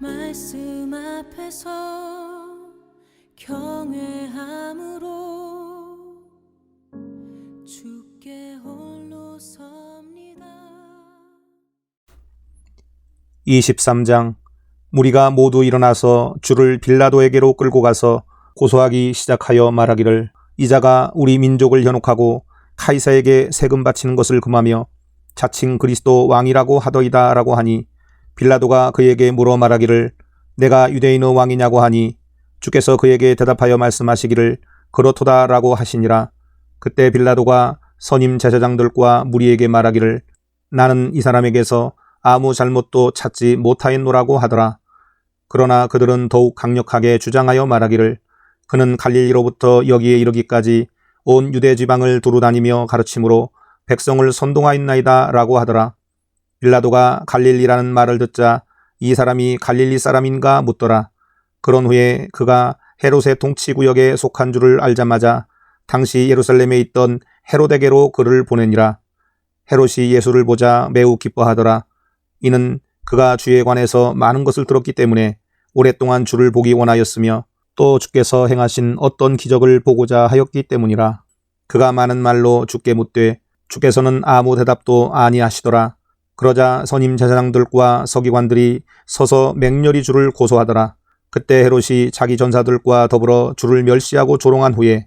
말씀 앞에서 경외함으로 주께 홀로 섭니다. 23장. 무리가 모두 일어나서 주를 빌라도에게로 끌고 가서 고소하기 시작하여 말하기를, 이자가 우리 민족을 현혹하고 카이사에게 세금 바치는 것을 금하며 자칭 그리스도 왕이라고 하더이다 라고 하니, 빌라도가 그에게 물어 말하기를, 내가 유대인의 왕이냐고 하니, 주께서 그에게 대답하여 말씀하시기를, 그렇도다 라고 하시니라. 그때 빌라도가 선임 제사장들과 무리에게 말하기를, 나는 이 사람에게서 아무 잘못도 찾지 못하였노라고 하더라. 그러나 그들은 더욱 강력하게 주장하여 말하기를, 그는 갈릴리로부터 여기에 이르기까지 온 유대 지방을 두루다니며 가르침으로 백성을 선동하였나이다 라고 하더라. 빌라도가 갈릴리라는 말을 듣자 이 사람이 갈릴리 사람인가 묻더라. 그런 후에 그가 헤롯의 통치구역에 속한 줄을 알자마자 당시 예루살렘에 있던 헤롯에게로 그를 보내니라. 헤롯이 예수를 보자 매우 기뻐하더라. 이는 그가 주에 관해서 많은 것을 들었기 때문에 오랫동안 주를 보기 원하였으며 또 주께서 행하신 어떤 기적을 보고자 하였기 때문이라. 그가 많은 말로 주께 묻되 주께서는 아무 대답도 아니하시더라. 그러자 선임 제사장들과 서기관들이 서서 맹렬히 주를 고소하더라. 그때 헤롯이 자기 전사들과 더불어 주를 멸시하고 조롱한 후에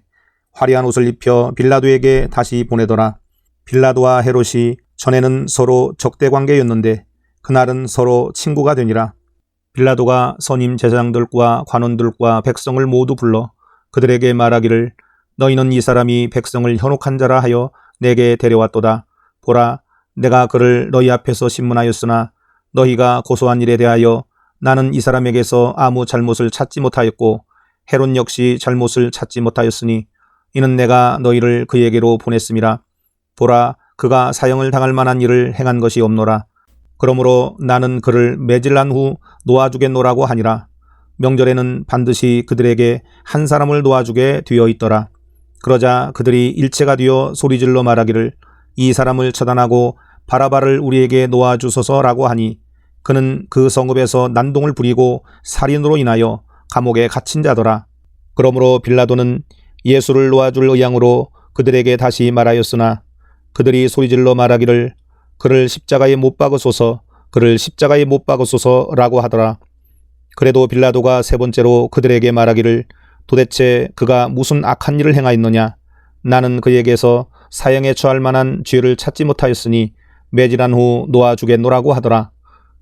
화려한 옷을 입혀 빌라도에게 다시 보내더라. 빌라도와 헤롯이 전에는 서로 적대 관계였는데 그날은 서로 친구가 되니라. 빌라도가 선임 제사장들과 관원들과 백성을 모두 불러 그들에게 말하기를, 너희는 이 사람이 백성을 현혹한 자라 하여 내게 데려왔도다. 보라, 내가 그를 너희 앞에서 신문하였으나 너희가 고소한 일에 대하여 나는 이 사람에게서 아무 잘못을 찾지 못하였고 헤롯 역시 잘못을 찾지 못하였으니 이는 내가 너희를 그에게로 보냈음이라. 보라, 그가 사형을 당할 만한 일을 행한 것이 없노라. 그러므로 나는 그를 매질한 후 놓아주겠노라고 하니라. 명절에는 반드시 그들에게 한 사람을 놓아주게 되어 있더라. 그러자 그들이 일체가 되어 소리질러 말하기를, 이 사람을 처단하고 바라바를 우리에게 놓아주소서라고 하니, 그는 그 성읍에서 난동을 부리고 살인으로 인하여 감옥에 갇힌 자더라. 그러므로 빌라도는 예수를 놓아줄 의향으로 그들에게 다시 말하였으나 그들이 소리질러 말하기를, 그를 십자가에 못 박으소서, 그를 십자가에 못 박으소서라고 하더라. 그래도 빌라도가 세 번째로 그들에게 말하기를, 도대체 그가 무슨 악한 일을 행하였느냐? 나는 그에게서 사형에 처할 만한 죄를 찾지 못하였으니 매질한 후 놓아주겠노라고 하더라.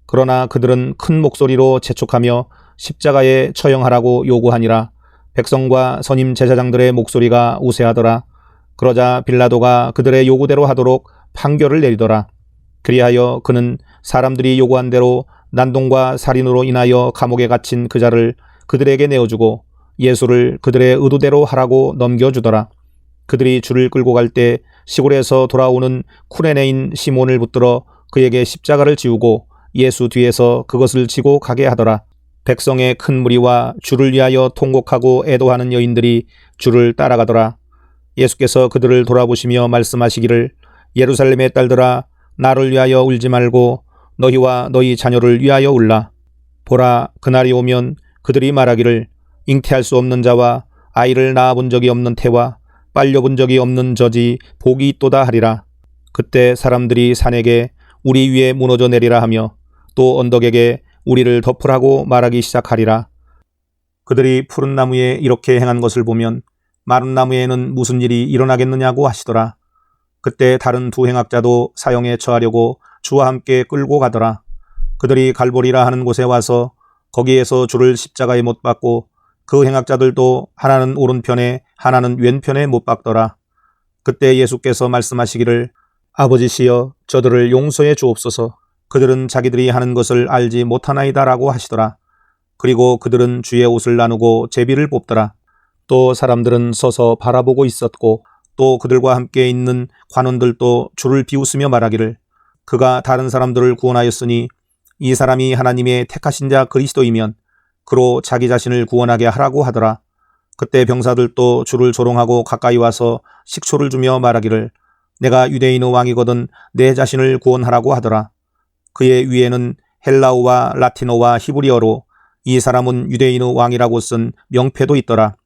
그러나 그들은 큰 목소리로 재촉하며 십자가에 처형하라고 요구하니라. 백성과 선임 제사장들의 목소리가 우세하더라. 그러자 빌라도가 그들의 요구대로 하도록 판결을 내리더라. 그리하여 그는 사람들이 요구한 대로 난동과 살인으로 인하여 감옥에 갇힌 그 자를 그들에게 내어주고 예수를 그들의 의도대로 하라고 넘겨주더라. 그들이 줄을 끌고 갈 때 시골에서 돌아오는 쿠레네인 시몬을 붙들어 그에게 십자가를 지우고 예수 뒤에서 그것을 지고 가게 하더라. 백성의 큰 무리와 주를 위하여 통곡하고 애도하는 여인들이 주를 따라가더라. 예수께서 그들을 돌아보시며 말씀하시기를, 예루살렘의 딸들아, 나를 위하여 울지 말고 너희와 너희 자녀를 위하여 울라. 보라, 그날이 오면 그들이 말하기를, 잉태할 수 없는 자와 아이를 낳아본 적이 없는 태와 빨려본 적이 없는 저지 복이 있도다 하리라. 그때 사람들이 산에게 우리 위에 무너져 내리라 하며 또 언덕에게 우리를 덮으라고 말하기 시작하리라. 그들이 푸른 나무에 이렇게 행한 것을 보면 마른 나무에는 무슨 일이 일어나겠느냐고 하시더라. 그때 다른 두 행악자도 사형에 처하려고 주와 함께 끌고 가더라. 그들이 갈보리라 하는 곳에 와서 거기에서 주를 십자가에 못 박고 그 행악자들도 하나는 오른편에 하나는 왼편에 못 박더라. 그때 예수께서 말씀하시기를, 아버지시여, 저들을 용서해 주옵소서. 그들은 자기들이 하는 것을 알지 못하나이다 라고 하시더라. 그리고 그들은 주의 옷을 나누고 제비를 뽑더라. 또 사람들은 서서 바라보고 있었고 또 그들과 함께 있는 관원들도 주를 비웃으며 말하기를, 그가 다른 사람들을 구원하였으니 이 사람이 하나님의 택하신 자 그리스도이면 그로 자기 자신을 구원하게 하라고 하더라. 그때 병사들도 주를 조롱하고 가까이 와서 식초를 주며 말하기를, 내가 유대인의 왕이거든 내 자신을 구원하라고 하더라. 그의 위에는 헬라어와 라틴어와 히브리어로 이 사람은 유대인의 왕이라고 쓴 명패도 있더라.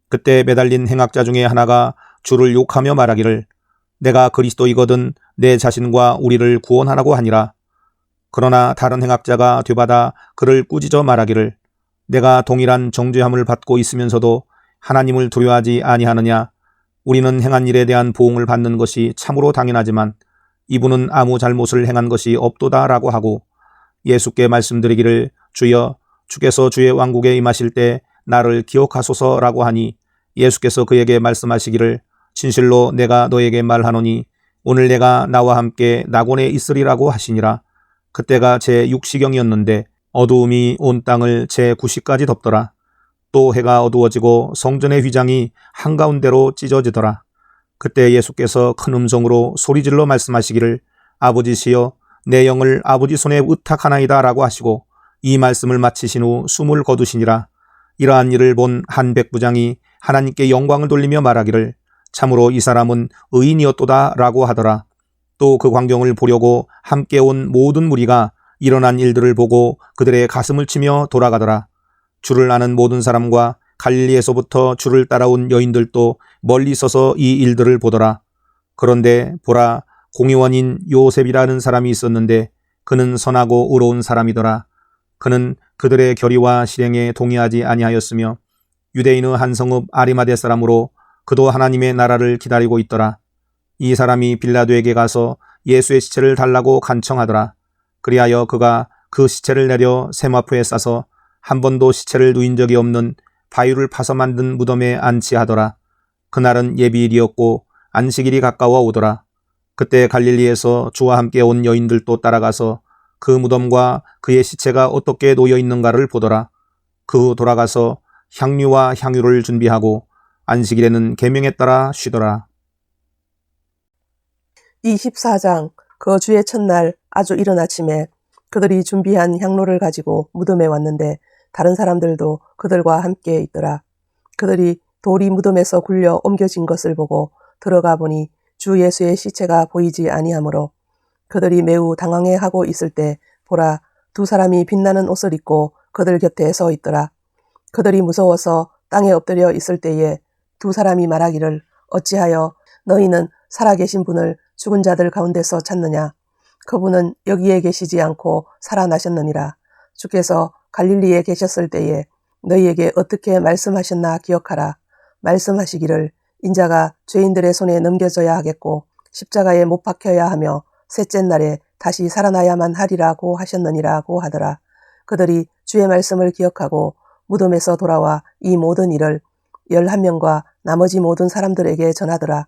그때 매달린 행악자 중에 하나가 주를 욕하며 말하기를 내가 그리스도이거든 내 자신과 우리를 구원하라고 하니라. 그러나 다른 행악자가 되받아 그를 꾸짖어 말하기를 내가 동일한 정죄함을 받고 있으면서도 하나님을 두려워하지 아니하느냐. 우리는 행한 일에 대한 보응을 받는 것이 참으로 당연하지만 이분은 아무 잘못을 행한 것이 없도다라고 하고 예수께 말씀드리기를 주여 주께서 주의 왕국에 임하실 때 나를 기억하소서라고 하니 예수께서 그에게 말씀하시기를 진실로 내가 너에게 말하노니 오늘 내가 나와 함께 낙원에 있으리라고 하시니라. 그때가 제6시경이었는데 어두움이 온 땅을 제9시까지 덮더라. 또 해가 어두워지고 성전의 휘장이 한가운데로 찢어지더라. 그때 예수께서 큰 음성으로 소리질러 말씀하시기를 아버지시여 내 영을 아버지 손에 의탁하나이다 라고 하시고 이 말씀을 마치신 후 숨을 거두시니라. 이러한 일을 본 한 백부장이 하나님께 영광을 돌리며 말하기를 참으로 이 사람은 의인이었도다 라고 하더라. 또 그 광경을 보려고 함께 온 모든 무리가 일어난 일들을 보고 그들의 가슴을 치며 돌아가더라. 주를 아는 모든 사람과 갈릴리에서부터 주를 따라온 여인들도 멀리 서서 이 일들을 보더라. 그런데 보라, 공의원인 요셉이라는 사람이 있었는데 그는 선하고 의로운 사람이더라. 그는 그들의 결의와 실행에 동의하지 아니하였으며 유대인의 한 성읍 아리마대 사람으로 그도 하나님의 나라를 기다리고 있더라. 이 사람이 빌라도에게 가서 예수의 시체를 달라고 간청하더라. 그리하여 그가 그 시체를 내려 세마포에 싸서 한 번도 시체를 누인 적이 없는 바위를 파서 만든 무덤에 안치하더라. 그날은 예비일이었고 안식일이 가까워 오더라. 그때 갈릴리에서 주와 함께 온 여인들도 따라가서 그 무덤과 그의 시체가 어떻게 놓여 있는가를 보더라. 그 후 돌아가서 향유와 향유를 준비하고 안식일에는 계명에 따라 쉬더라. 24장 그 주의 첫날 아주 이른 아침에 그들이 준비한 향로를 가지고 무덤에 왔는데 다른 사람들도 그들과 함께 있더라. 그들이 돌이 무덤에서 굴려 옮겨진 것을 보고 들어가 보니 주 예수의 시체가 보이지 아니하므로 그들이 매우 당황해하고 있을 때 보라, 두 사람이 빛나는 옷을 입고 그들 곁에 서 있더라. 그들이 무서워서 땅에 엎드려 있을 때에 두 사람이 말하기를 어찌하여 너희는 살아계신 분을 죽은 자들 가운데서 찾느냐. 그분은 여기에 계시지 않고 살아나셨느니라. 주께서 갈릴리에 계셨을 때에 너희에게 어떻게 말씀하셨나 기억하라. 말씀하시기를 인자가 죄인들의 손에 넘겨져야 하겠고 십자가에 못 박혀야 하며 셋째 날에 다시 살아나야만 하리라고 하셨느니라고 하더라. 그들이 주의 말씀을 기억하고 무덤에서 돌아와 이 모든 일을 11명과 나머지 모든 사람들에게 전하더라.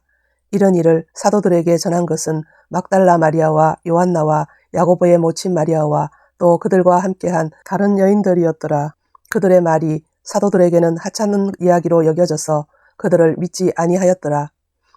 이런 일을 사도들에게 전한 것은 막달라 마리아와 요한나와 야고보의 모친 마리아와 또 그들과 함께한 다른 여인들이었더라. 그들의 말이 사도들에게는 하찮은 이야기로 여겨져서 그들을 믿지 아니하였더라.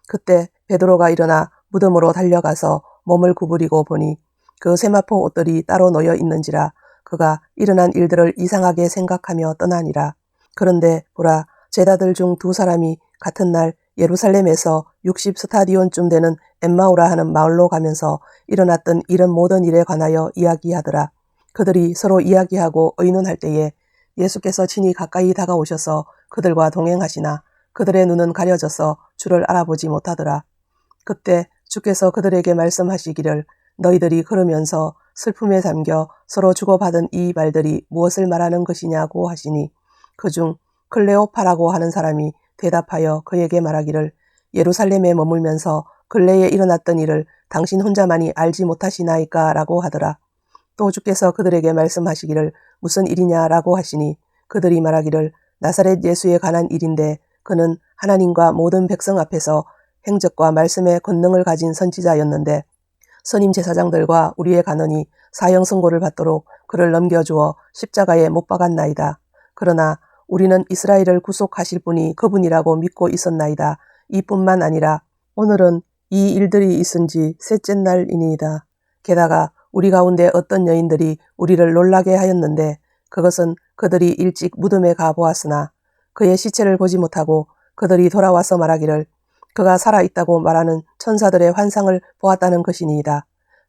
그때 베드로가 일어나 무덤으로 달려가서 몸을 구부리고 보니 그 세마포 옷들이 따로 놓여 있는지라 그가 일어난 일들을 이상하게 생각하며 떠나니라. 그런데 보라, 제자들 중 두 사람이 같은 날 예루살렘에서 60스타디온쯤 되는 엠마오라 하는 마을로 가면서 일어났던 이런 모든 일에 관하여 이야기하더라. 그들이 서로 이야기하고 의논할 때에 예수께서 친히 가까이 다가오셔서 그들과 동행하시나 그들의 눈은 가려져서 주를 알아보지 못하더라. 그때 주께서 그들에게 말씀하시기를 너희들이 걸으면서 슬픔에 잠겨 서로 주고받은 이 말들이 무엇을 말하는 것이냐고 하시니 그중 클레오파라고 하는 사람이 대답하여 그에게 말하기를 예루살렘에 머물면서 근래에 일어났던 일을 당신 혼자만이 알지 못하시나이까 라고 하더라. 또 주께서 그들에게 말씀하시기를 무슨 일이냐라고 하시니 그들이 말하기를 나사렛 예수에 관한 일인데 그는 하나님과 모든 백성 앞에서 행적과 말씀의 권능을 가진 선지자였는데 선임 제사장들과 우리의 간원이 사형 선고를 받도록 그를 넘겨주어 십자가에 못 박았나이다. 그러나 우리는 이스라엘을 구속하실 분이 그분이라고 믿고 있었나이다. 이뿐만 아니라 오늘은 이 일들이 있은 지 셋째 날이니이다. 게다가 우리 가운데 어떤 여인들이 우리를 놀라게 하였는데 그것은 그들이 일찍 무덤에 가보았으나 그의 시체를 보지 못하고 그들이 돌아와서 말하기를 그가 살아있다고 말하는 천사들의 환상을 보았다는 것이니이다.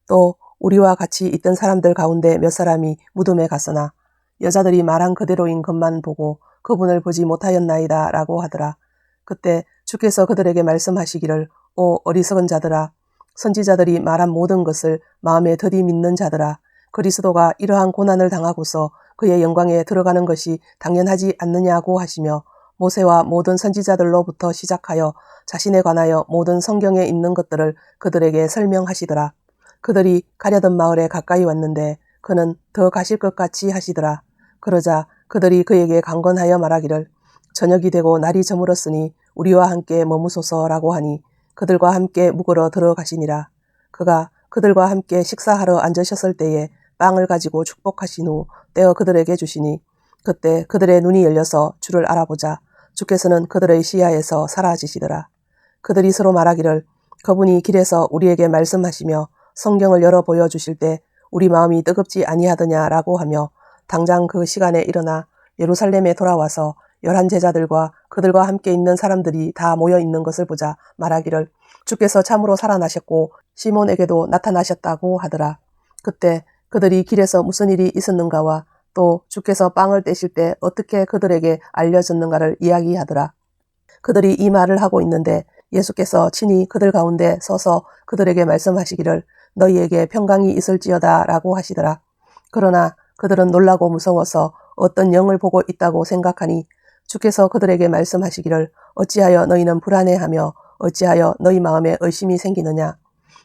또 우리와 같이 있던 사람들 가운데 몇 사람이 무덤에 갔으나 여자들이 말한 그대로인 것만 보고 그분을 보지 못하였나이다 라고 하더라. 그때 주께서 그들에게 말씀하시기를 오 어리석은 자들아 선지자들이 말한 모든 것을 마음에 더디 믿는 자들아 그리스도가 이러한 고난을 당하고서 그의 영광에 들어가는 것이 당연하지 않느냐고 하시며 모세와 모든 선지자들로부터 시작하여 자신에 관하여 모든 성경에 있는 것들을 그들에게 설명하시더라. 그들이 가려던 마을에 가까이 왔는데 그는 더 가실 것 같이 하시더라. 그러자 그들이 그에게 강권하여 말하기를 저녁이 되고 날이 저물었으니 우리와 함께 머무소서라고 하니 그들과 함께 묵으러 들어가시니라. 그가 그들과 함께 식사하러 앉으셨을 때에 빵을 가지고 축복하신 후 떼어 그들에게 주시니 그때 그들의 눈이 열려서 주를 알아보자 주께서는 그들의 시야에서 사라지시더라. 그들이 서로 말하기를 그분이 길에서 우리에게 말씀하시며 성경을 열어 보여주실 때 우리 마음이 뜨겁지 아니하더냐라고 하며 당장 그 시간에 일어나 예루살렘에 돌아와서 11 제자들과 그들과 함께 있는 사람들이 다 모여 있는 것을 보자 말하기를 주께서 참으로 살아나셨고 시몬에게도 나타나셨다고 하더라. 그때 그들이 길에서 무슨 일이 있었는가와 또 주께서 빵을 떼실 때 어떻게 그들에게 알려졌는가를 이야기하더라. 그들이 이 말을 하고 있는데 예수께서 친히 그들 가운데 서서 그들에게 말씀하시기를 너희에게 평강이 있을지어다 라고 하시더라. 그러나 그들은 놀라고 무서워서 어떤 영을 보고 있다고 생각하니 주께서 그들에게 말씀하시기를 어찌하여 너희는 불안해하며 어찌하여 너희 마음에 의심이 생기느냐.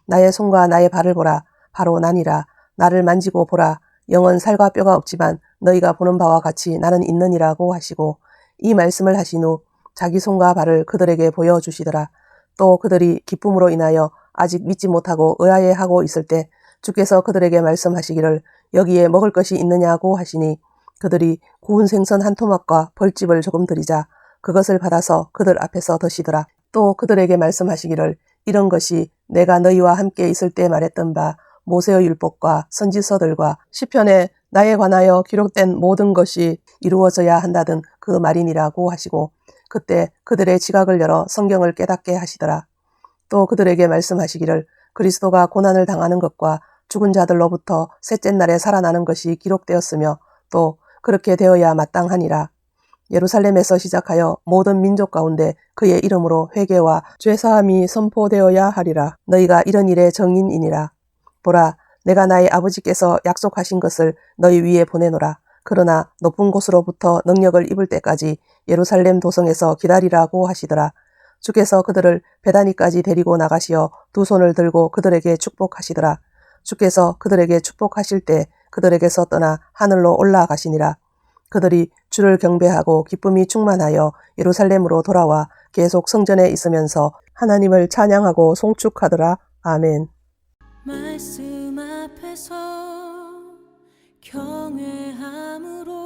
나의 손과 나의 발을 보라. 바로 나니라. 나를 만지고 보라. 영은 살과 뼈가 없지만 너희가 보는 바와 같이 나는 있느니라고 하시고 이 말씀을 하신 후 자기 손과 발을 그들에게 보여주시더라. 또 그들이 기쁨으로 인하여 아직 믿지 못하고 의아해하고 있을 때 주께서 그들에게 말씀하시기를 여기에 먹을 것이 있느냐고 하시니 그들이 구운 생선 한 토막과 벌집을 조금 드리자 그것을 받아서 그들 앞에서 드시더라. 또 그들에게 말씀하시기를 이런 것이 내가 너희와 함께 있을 때 말했던 바 모세의 율법과 선지서들과 시편에 나에 관하여 기록된 모든 것이 이루어져야 한다던 그 말이니라고 하시고 그때 그들의 지각을 열어 성경을 깨닫게 하시더라. 또 그들에게 말씀하시기를 그리스도가 고난을 당하는 것과 죽은 자들로부터 셋째 날에 살아나는 것이 기록되었으며 또 그렇게 되어야 마땅하니라. 예루살렘에서 시작하여 모든 민족 가운데 그의 이름으로 회개와 죄사함이 선포되어야 하리라. 너희가 이런 일의 정인이니라. 보라, 내가 나의 아버지께서 약속하신 것을 너희 위에 보내노라. 그러나 높은 곳으로부터 능력을 입을 때까지 예루살렘 도성에서 기다리라고 하시더라. 주께서 그들을 베다니까지 데리고 나가시어 두 손을 들고 그들에게 축복하시더라. 주께서 그들에게 축복하실 때 그들에게서 떠나 하늘로 올라가시니라. 그들이 주를 경배하고 기쁨이 충만하여 예루살렘으로 돌아와 계속 성전에 있으면서 하나님을 찬양하고 송축하더라. 아멘. 말씀 앞에서 경외함으로